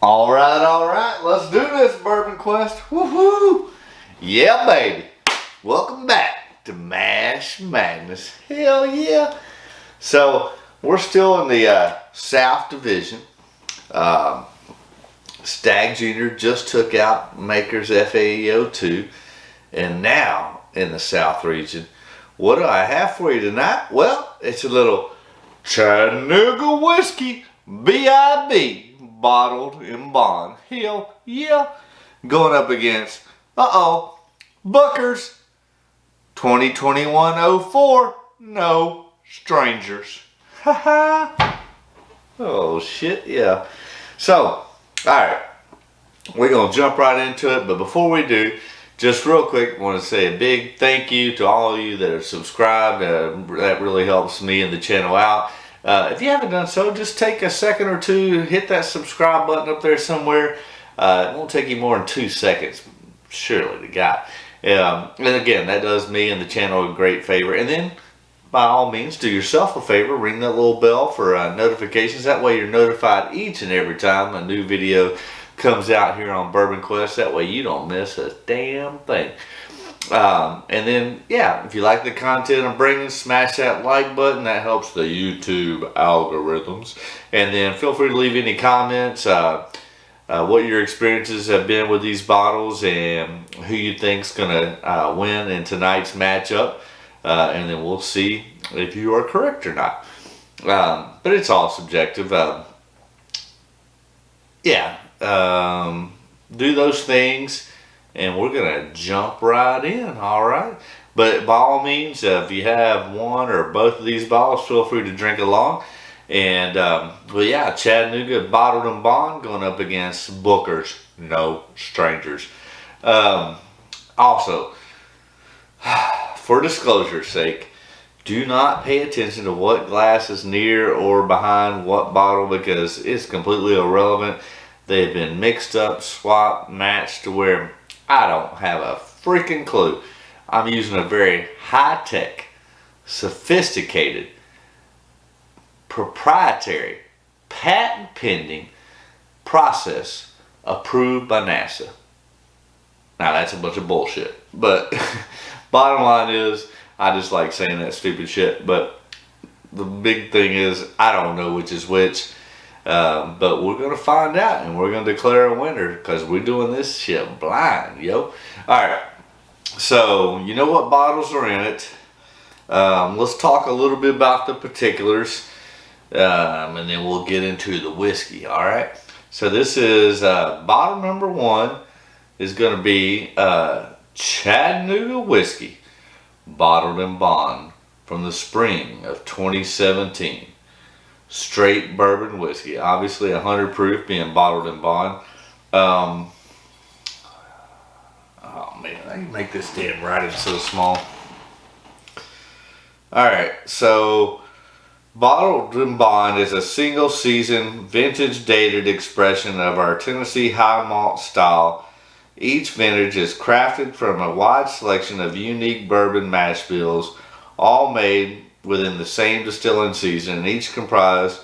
All right, let's do this, Bourbon Quest. Woohoo! Yeah, baby. Welcome back to Mash Madness. Hell yeah! So we're still in the South Division. Stag Junior just took out Maker's FAEO2, and now in the South region, what do I have for you tonight? Well, it's a little Chattanooga whiskey, B.I.B. bottled in bond. Hell yeah. Going up against, Booker's 2021-04, no strangers. Haha. Oh shit, yeah. So, alright, we're going to jump right into it, but before we do, just real quick, I want to say a big thank you to all of you that are subscribed. That really helps me and the channel out. If you haven't done so, just take a second or two, hit that subscribe button up there somewhere. It won't take you more than 2 seconds, surely to God. And again, that does me and the channel a great favor. And then, by all means, do yourself a favor, ring that little bell for notifications. That way you're notified each and every time a new video comes out here on Bourbon Quest. That way you don't miss a damn thing. And then, yeah, if you like the content I'm bringing, smash that like button. That helps the YouTube algorithms. And then feel free to leave any comments, what your experiences have been with these bottles and who you think's gonna win in tonight's matchup. And then we'll see if you are correct or not. But it's all subjective. Do those things. And we're going to jump right in, all right? But by all means, if you have one or both of these bottles, feel free to drink along. And, Chattanooga bottled and bond going up against Booker's, no strangers. Also, for disclosure's sake, do not pay attention to what glass is near or behind what bottle because it's completely irrelevant. They've been mixed up, swapped, matched to where I don't have a freaking clue. I'm using a very high-tech, sophisticated, proprietary, patent-pending process approved by NASA. Now that's a bunch of bullshit, but bottom line is I just like saying that stupid shit. But the big thing is I don't know which is which. But we're going to find out and we're going to declare a winner because we're doing this shit blind, yo. Alright, so you know what bottles are in it. Let's talk a little bit about the particulars and then we'll get into the whiskey, alright? So this is bottle number 1 is going to be Chattanooga whiskey, bottled in bond from the spring of 2017. Straight bourbon whiskey, obviously 100 proof, being bottled in bond. Oh man, I can make this damn writing so small. Alright, so bottled in bond is a single season vintage dated expression of our Tennessee high malt style. Each vintage is crafted from a wide selection of unique bourbon mash bills, all made within the same distilling season, and each comprised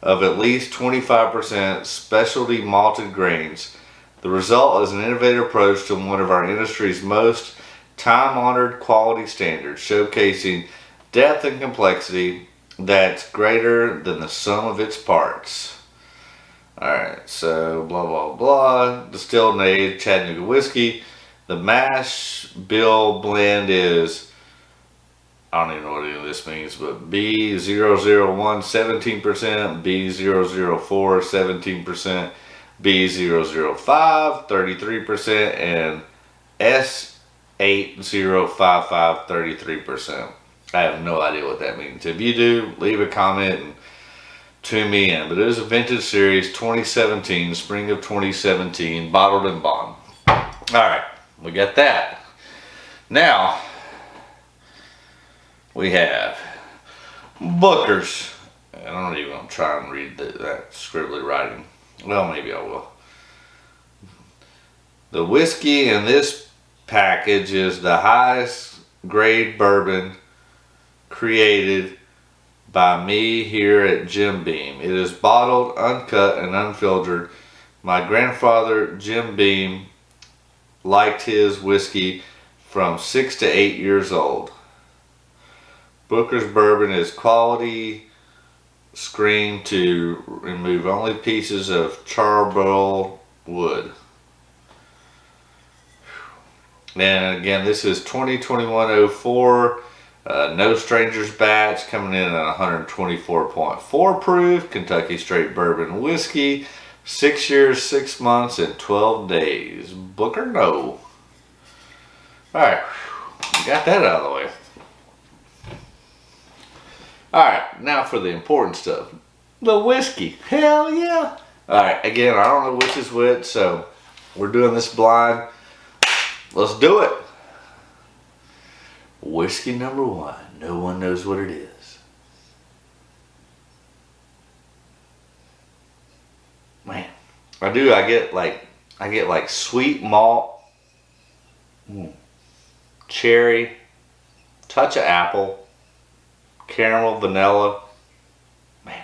of at least 25% specialty malted grains. The result is an innovative approach to one of our industry's most time-honored quality standards, showcasing depth and complexity that's greater than the sum of its parts. Alright, so blah blah blah, distilled and aged Chattanooga whiskey. The mash bill blend is, I don't even know what any of this means, but B001 17%, B004 17%, B005 33%, and S8055 33%. I have no idea what that means. If you do, leave a comment and tune me in. But it is a vintage series, 2017, spring of 2017, bottled in bond. Alright, we got that. Now, we have Booker's. I don't even want to try and read that scribbly writing. Well, maybe I will. The whiskey in this package is the highest grade bourbon created by me here at Jim Beam. It is bottled, uncut, and unfiltered My grandfather, Jim Beam, liked his whiskey from 6 to 8 years old. Booker's Bourbon is quality screened to remove only pieces of charcoal wood. And again, this is 2021-04. No Strangers batch coming in at 124.4 proof. Kentucky Straight Bourbon Whiskey. 6 years, 6 months, and 12 days. Booker, no. Alright, got that out of the way. Alright, now for the important stuff. The whiskey. Hell yeah. Alright, again, I don't know which is which, so we're doing this blind. Let's do it. Whiskey number 1. No one knows what it is. Man, I get like sweet malt, cherry, touch of apple, caramel, vanilla. Man,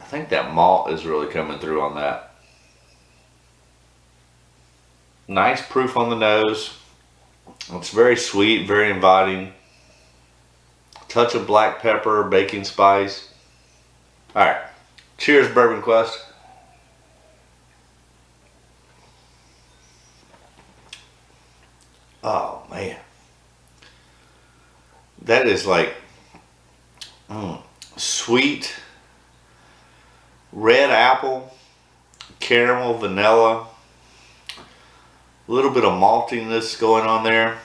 I think that malt is really coming through on that. Nice proof on the nose. It's very sweet, very inviting. Touch of black pepper, baking spice. All right, cheers, Bourbon Quest. Oh man, that is like sweet red apple, caramel, vanilla, a little bit of maltiness going on there.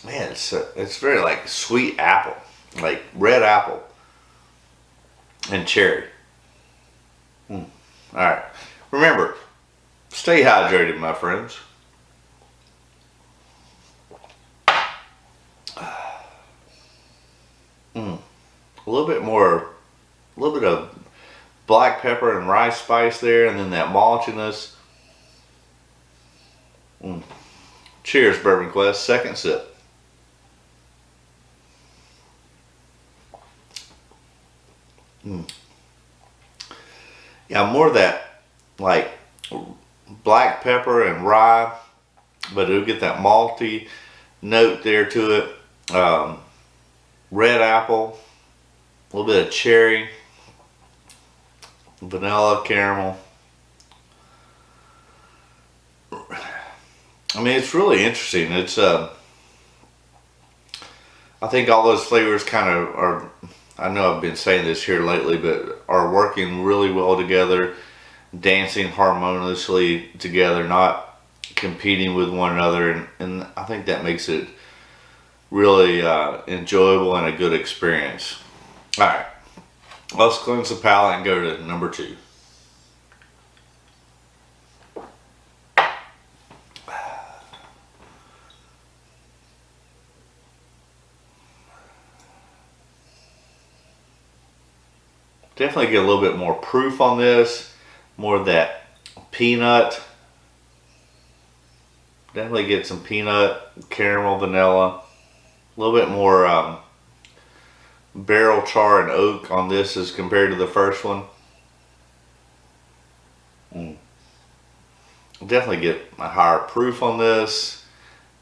Man, it's very like sweet apple, like red apple and cherry. All right, remember, stay hydrated, my friends. A little bit of black pepper and rice spice there, and then that maltiness. Cheers, Bourbon Quest. Second sip. Yeah, more of that like black pepper and rye, but it'll get that malty note there to it. Red apple, a little bit of cherry, vanilla, caramel. I mean, it's really interesting. It's I think all those flavors kind of are, I know I've been saying this here lately, but are working really well together, dancing harmoniously together, not competing with one another, and I think that makes it really enjoyable and a good experience. All right, let's cleanse the palate and go to number 2. Definitely get a little bit more proof on this, more of that peanut. Definitely get some peanut, caramel, vanilla. A little bit more barrel char and oak on this as compared to the first one. Definitely get a higher proof on this.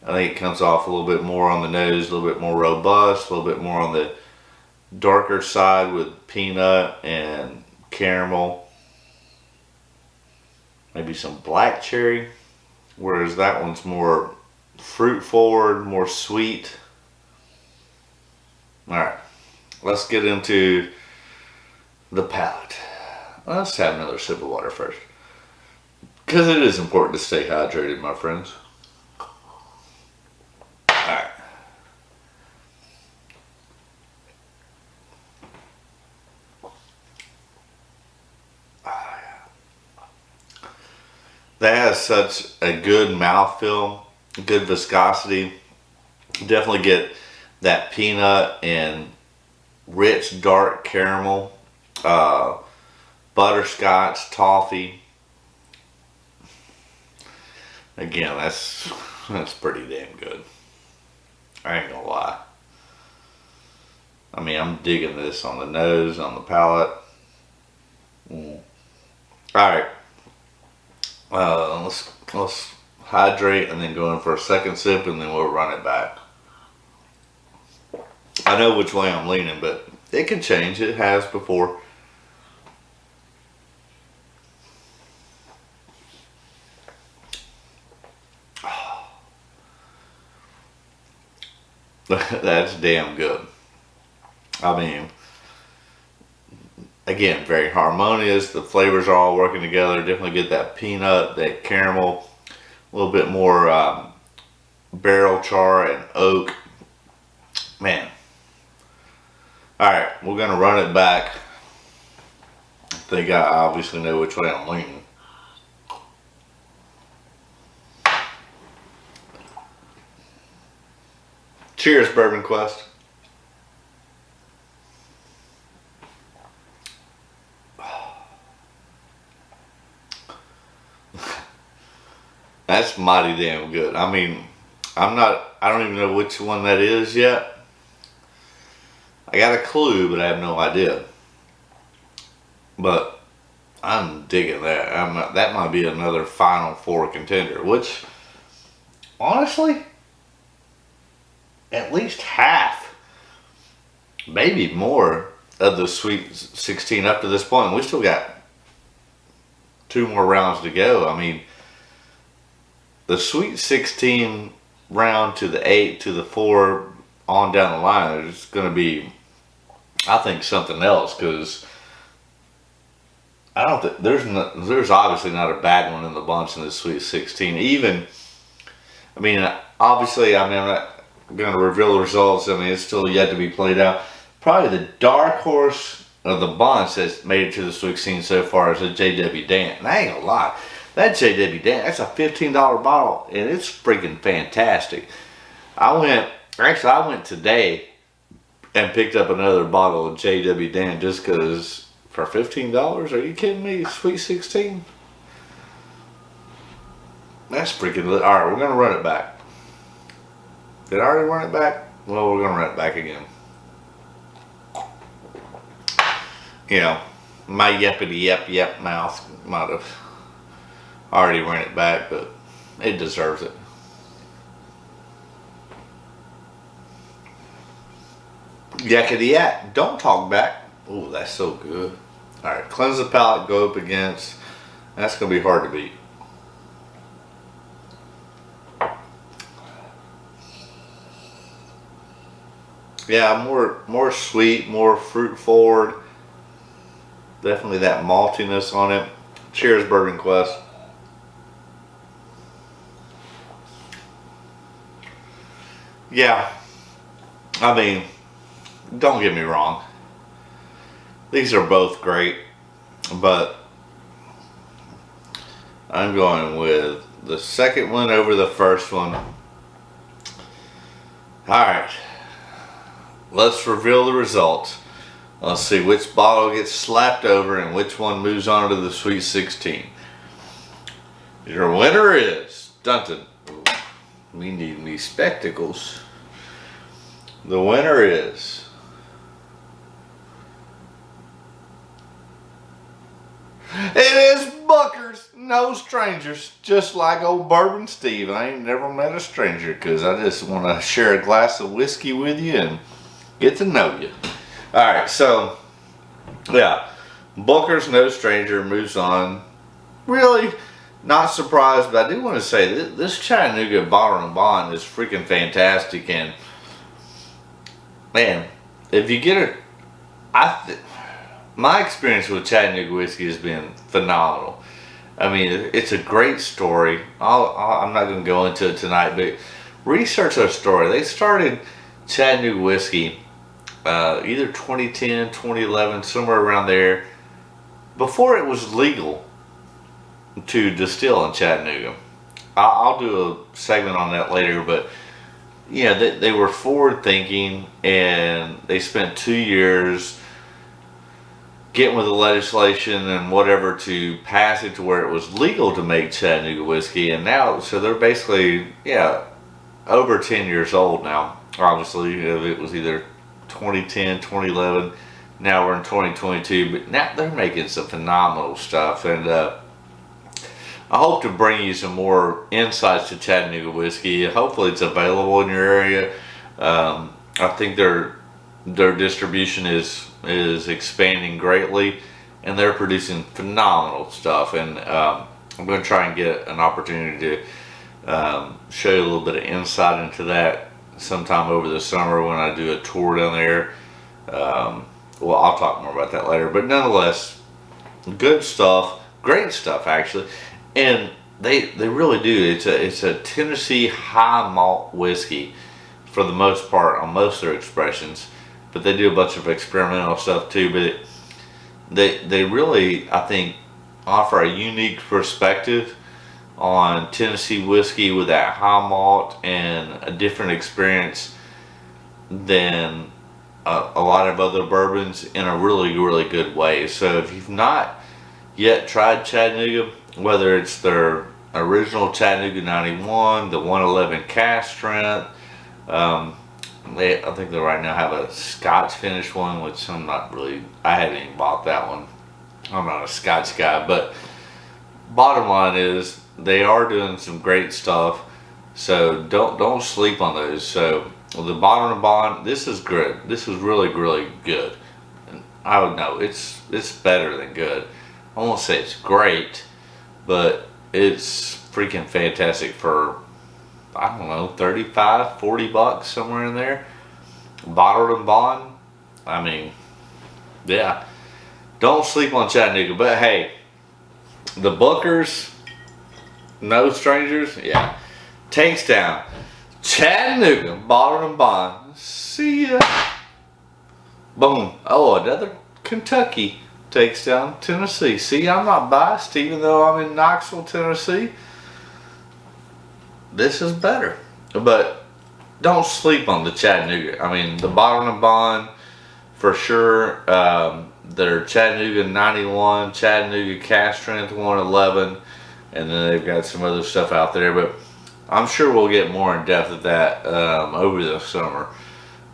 I think it comes off a little bit more on the nose, a little bit more robust, a little bit more on the darker side with peanut and caramel. Maybe some black cherry, whereas that one's more fruit forward, more sweet. Alright, let's get into the palate. Let's have another sip of water first, because it is important to stay hydrated, my friends. Alright. That has such a good mouthfeel, good viscosity. Definitely get that peanut and rich dark caramel, butterscotch, toffee. Again, that's pretty damn good. I ain't gonna lie. I mean, I'm digging this on the nose, on the palate. Alright, Let's hydrate and then go in for a second sip and then we'll run it back. I know which way I'm leaning, but it can change. It has before. That's damn good. I mean, again, very harmonious. The flavors are all working together. Definitely get that peanut, that caramel, a little bit more barrel char and oak. Man. Alright, we're going to run it back. I think I obviously know which way I'm leaning. Cheers, Bourbon Quest. That's mighty damn good. I mean, I don't even know which one that is yet. I got a clue, but I have no idea. But I'm digging that. That might be another Final Four contender, which, honestly, at least half, maybe more of the Sweet 16 up to this point. We still got 2 more rounds to go. I mean, the Sweet 16 round to the 8 to the 4 on down the line is going to be, I think, something else, because I don't think there's obviously not a bad one in the bunch in the Sweet 16. Even, I mean, obviously, I mean, I'm not going to reveal the results. I mean, it's still yet to be played out. Probably the dark horse of the bunch that's made it to the Sweet 16 so far is a J.W. Dan. And I ain't gonna lie, that J.W. Dan, that's a $15 bottle, and it's freaking fantastic. I went today and picked up another bottle of J.W. Dan just because, for $15? Are you kidding me? Sweet 16? That's freaking lit. Alright, we're going to run it back. Did I already run it back? Well, we're going to run it back again. You know, my yeppity yep mouth might have already run it back, but it deserves it. Yakety yak, don't talk back. Ooh, that's so good. Alright, cleanse the palate, go up against. That's going to be hard to beat. Yeah, more sweet, more fruit forward. Definitely that maltiness on it. Cheers, Bourbon Quest. Yeah, I mean, don't get me wrong. These are both great, but I'm going with the second one over the first one. Alright, let's reveal the results. Let's see which bottle gets slapped over and which one moves on to the Sweet 16. Your winner is Dunton. We need these spectacles. The winner is it is Buckers, no strangers, just like old Bourbon Steve. I ain't never met a stranger because I just want to share a glass of whiskey with you and get to know you. Alright, so yeah, Booker's no stranger moves on. Really not surprised, but I do want to say this Chattanooga Bottle and Bond is freaking fantastic. And man, if you get it, my experience with Chattanooga whiskey has been phenomenal. I mean, it's a great story. I'm not going to go into it tonight, but research their story. They started Chattanooga whiskey either 2010, 2011, somewhere around there, before it was legal to distill in Chattanooga. I'll do a segment on that later, but yeah, they were forward thinking, and they spent 2 years getting with the legislation and whatever to pass it to where it was legal to make Chattanooga whiskey. And now, so they're basically, yeah, over 10 years old now. Obviously, it was either 2010, 2011, now we're in 2022, but now they're making some phenomenal stuff. And I hope to bring you some more insights to Chattanooga whiskey. Hopefully it's available in your area. I think their distribution is expanding greatly, and they're producing phenomenal stuff. And I'm going to try and get an opportunity to show you a little bit of insight into that sometime over the summer when I do a tour down there. Well, I'll talk more about that later, but nonetheless, good stuff, great stuff actually, and they really do. It's a Tennessee high malt whiskey for the most part on most of their expressions, but they do a bunch of experimental stuff too. But they really, I think, offer a unique perspective on Tennessee whiskey with that high malt and a different experience than a lot of other bourbons in a really good way. So if you've not yet tried Chattanooga, whether it's their original Chattanooga 91, the 111 cask strength, I think they right now have a Scotch finish one, which I'm not really, I haven't even bought that one. I'm not a Scotch guy, but bottom line is they are doing some great stuff, so don't sleep on those. So the Bourbon Bond, this is good. This is really good. And I would know it's better than good. I won't say it's great, but it's freaking fantastic for, I don't know, 35, 40 bucks, somewhere in there. Bottled and Bond, I mean, yeah. Don't sleep on Chattanooga. But hey, the Bookers, no strangers, yeah. Tanks down. Chattanooga, Bottled and Bond. See ya. Boom. Oh, another Kentucky takes down Tennessee. See, I'm not biased, even though I'm in Knoxville, Tennessee. This is better. But don't sleep on the Chattanooga. I mean, the Bottled and Bond, for sure. Their Chattanooga 91, Chattanooga cask strength 111, and then they've got some other stuff out there. But I'm sure we'll get more in depth of that over the summer,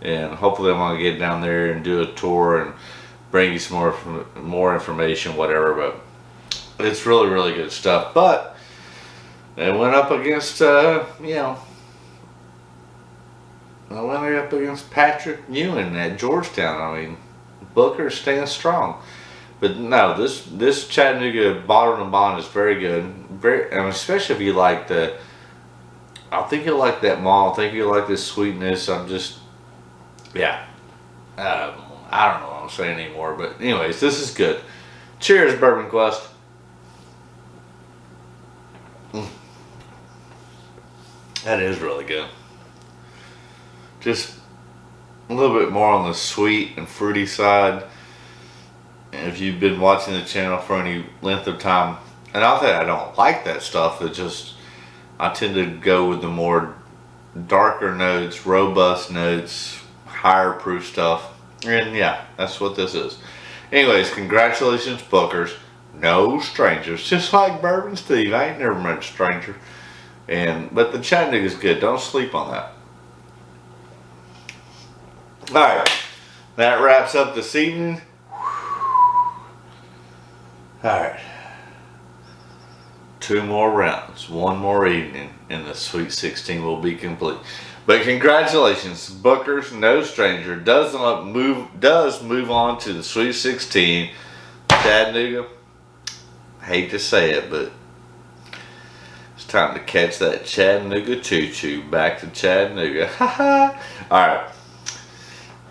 and hopefully I'm gonna get down there and do a tour and bring you some more information, whatever. But it's really good stuff. But they went up against they went up against Patrick Ewing at Georgetown. I mean, Booker stands strong. But no, this Chattanooga Bottled and Bond is very good. And especially if you like I think you'll like that malt. I think you'll like this sweetness. I don't know what I'm saying anymore. But anyways, this is good. Cheers, Bourbon Quest. That is really good. Just a little bit more on the sweet and fruity side. And if you've been watching the channel for any length of time, and not that I don't like that stuff, it just, I tend to go with the more darker notes, robust notes, higher proof stuff. And yeah, that's what this is. Anyways, congratulations, Bookers. No strangers. Just like Bourbon Steve, I ain't never met a stranger. But the Chattanooga's good. Don't sleep on that. Alright, that wraps up this evening. Alright, 2 more rounds, 1 more evening, and the Sweet 16 will be complete. But congratulations, Bookers, no stranger, does move on to the Sweet 16. Chattanooga, hate to say it, but it's time to catch that Chattanooga choo-choo back to Chattanooga. Alright.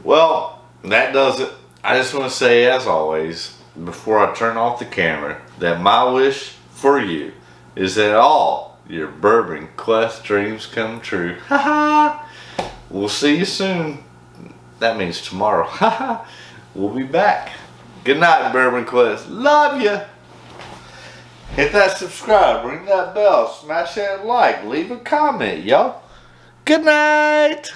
Well, that does it. I just want to say, as always, before I turn off the camera, that my wish for you is that all your Bourbon Quest dreams come true. We'll see you soon. That means tomorrow. We'll be back. Good night, Bourbon Quest. Love ya. Hit that subscribe, ring that bell, smash that like, leave a comment, y'all. Good night.